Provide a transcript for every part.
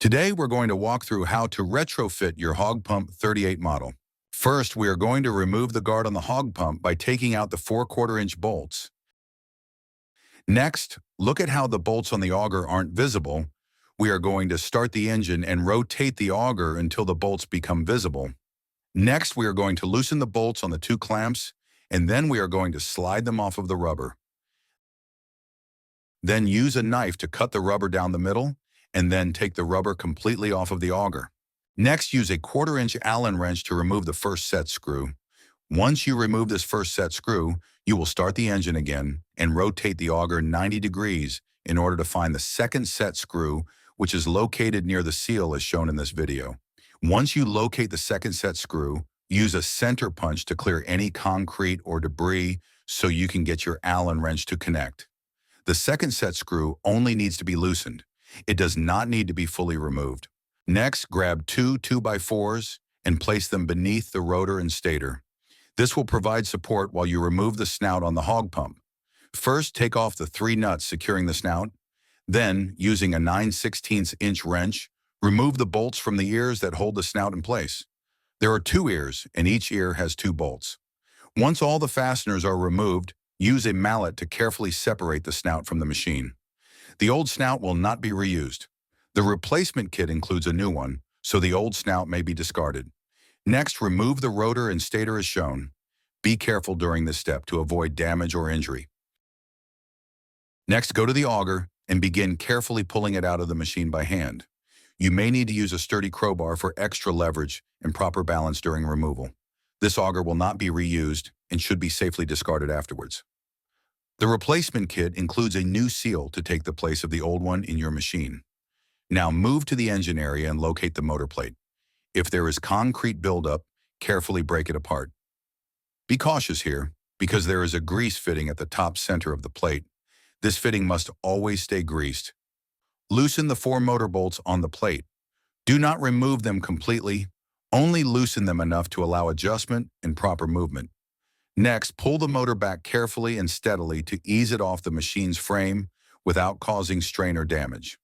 Today, we're going to walk through how to retrofit your hog pump 38 model. First, we are going to remove the guard on the hog pump by taking out the 4/4-inch bolts. Next, look at how the bolts on the auger aren't visible. We are going to start the engine and rotate the auger until the bolts become visible. Next, we are going to loosen the bolts on the 2 clamps, and then we are going to slide them off of the rubber. Then use a knife to cut the rubber down the middle, and then take the rubber completely off of the auger. Next, use a 1/4-inch Allen wrench to remove the first set screw. Once you remove this first set screw, you will start the engine again and rotate the auger 90 degrees in order to find the second set screw, which is located near the seal as shown in this video. Once you locate the second set screw, use a center punch to clear any concrete or debris so you can get your Allen wrench to connect. The second set screw only needs to be loosened. It does not need to be fully removed. Next, grab 2 2x4s and place them beneath the rotor and stator. This will provide support while you remove the snout on the hog pump. First, take off the 3 nuts securing the snout. Then, using a 9/16-inch wrench, remove the bolts from the ears that hold the snout in place. There are 2 ears, and each ear has 2 bolts. Once all the fasteners are removed, use a mallet to carefully separate the snout from the machine. The old snout will not be reused. The replacement kit includes a new one, so the old snout may be discarded. Next, remove the rotor and stator as shown. Be careful during this step to avoid damage or injury. Next, go to the auger and begin carefully pulling it out of the machine by hand. You may need to use a sturdy crowbar for extra leverage and proper balance during removal. This auger will not be reused and should be safely discarded afterwards. The replacement kit includes a new seal to take the place of the old one in your machine. Now move to the engine area and locate the motor plate. If there is concrete buildup, carefully break it apart. Be cautious here, because there is a grease fitting at the top center of the plate. This fitting must always stay greased. Loosen the 4 motor bolts on the plate. Do not remove them completely, only loosen them enough to allow adjustment and proper movement. Next, pull the motor back carefully and steadily to ease it off the machine's frame without causing strain or damage.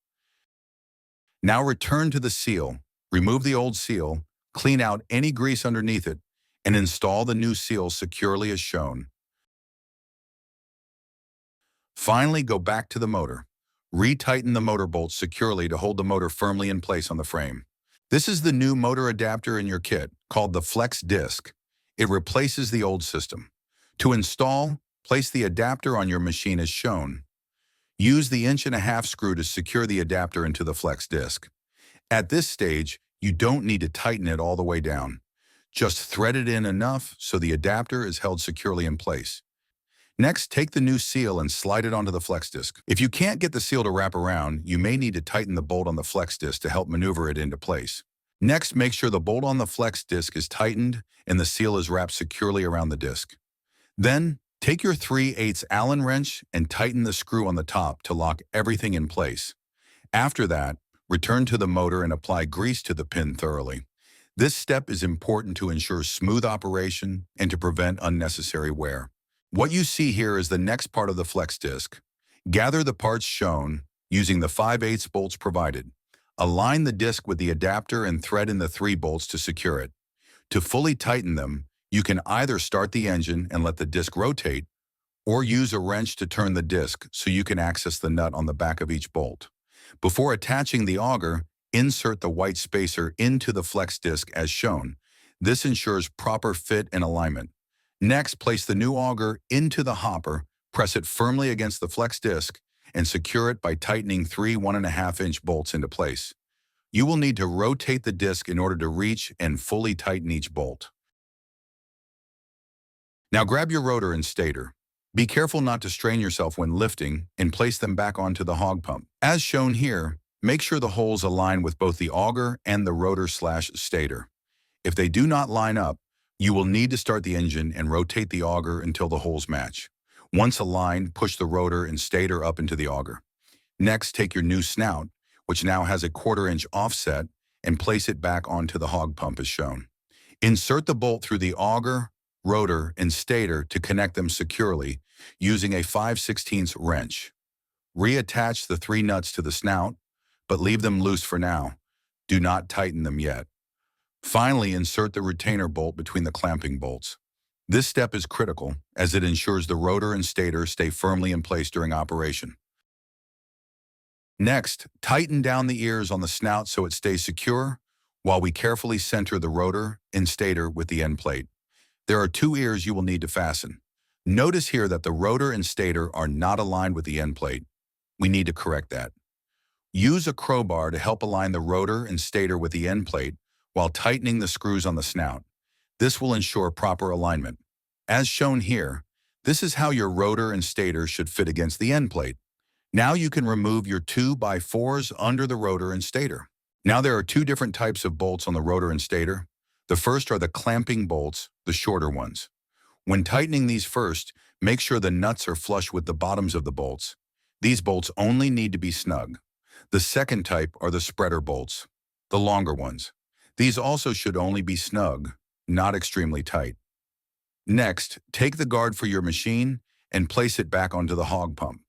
Now return to the seal, remove the old seal, clean out any grease underneath it, and install the new seal securely as shown. Finally, go back to the motor. Retighten the motor bolts securely to hold the motor firmly in place on the frame. This is the new motor adapter in your kit, called the Flex Disc. It replaces the old system. To install, place the adapter on your machine as shown. Use the 1.5-inch screw to secure the adapter into the Flex Disc. At this stage, you don't need to tighten it all the way down. Just thread it in enough so the adapter is held securely in place. Next, take the new seal and slide it onto the Flex Disc. If you can't get the seal to wrap around, you may need to tighten the bolt on the Flex Disc to help maneuver it into place. Next, make sure the bolt on the Flex Disc is tightened and the seal is wrapped securely around the disc. Then, take your 3/8 Allen wrench and tighten the screw on the top to lock everything in place. After that, return to the motor and apply grease to the pin thoroughly. This step is important to ensure smooth operation and to prevent unnecessary wear. What you see here is the next part of the Flex Disc. Gather the parts shown using the 5/8 bolts provided. Align the disc with the adapter and thread in the 3 bolts to secure it. To fully tighten them, you can either start the engine and let the disc rotate, or use a wrench to turn the disc so you can access the nut on the back of each bolt. Before attaching the auger, insert the white spacer into the Flex Disc as shown. This ensures proper fit and alignment. Next, place the new auger into the hopper, press it firmly against the Flex Disc, and secure it by tightening 3 1.5-inch bolts into place. You will need to rotate the disc in order to reach and fully tighten each bolt. Now grab your rotor and stator. Be careful not to strain yourself when lifting and place them back onto the hog pump. As shown here, make sure the holes align with both the auger and the rotor/stator. If they do not line up, you will need to start the engine and rotate the auger until the holes match. Once aligned, push the rotor and stator up into the auger. Next, take your new snout, which now has a 1/4-inch offset, and place it back onto the hog pump as shown. Insert the bolt through the auger, rotor, and stator to connect them securely using a 5/16 wrench. Reattach the 3 nuts to the snout, but leave them loose for now. Do not tighten them yet. Finally, insert the retainer bolt between the clamping bolts. This step is critical as it ensures the rotor and stator stay firmly in place during operation. Next, tighten down the ears on the snout so it stays secure while we carefully center the rotor and stator with the end plate. There are 2 ears you will need to fasten. Notice here that the rotor and stator are not aligned with the end plate. We need to correct that. Use a crowbar to help align the rotor and stator with the end plate while tightening the screws on the snout. This will ensure proper alignment. As shown here, this is how your rotor and stator should fit against the end plate. Now you can remove your 2x4s under the rotor and stator. Now there are 2 different types of bolts on the rotor and stator. The first are the clamping bolts, the shorter ones. When tightening these first, make sure the nuts are flush with the bottoms of the bolts. These bolts only need to be snug. The second type are the spreader bolts, the longer ones. These also should only be snug, not extremely tight. Next, take the guard for your machine and place it back onto the hog pump.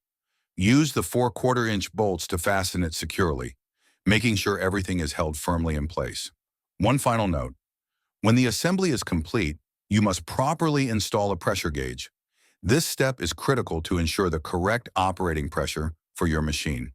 Use the 4/4-inch bolts to fasten it securely, making sure everything is held firmly in place. One final note. When the assembly is complete, you must properly install a pressure gauge. This step is critical to ensure the correct operating pressure for your machine.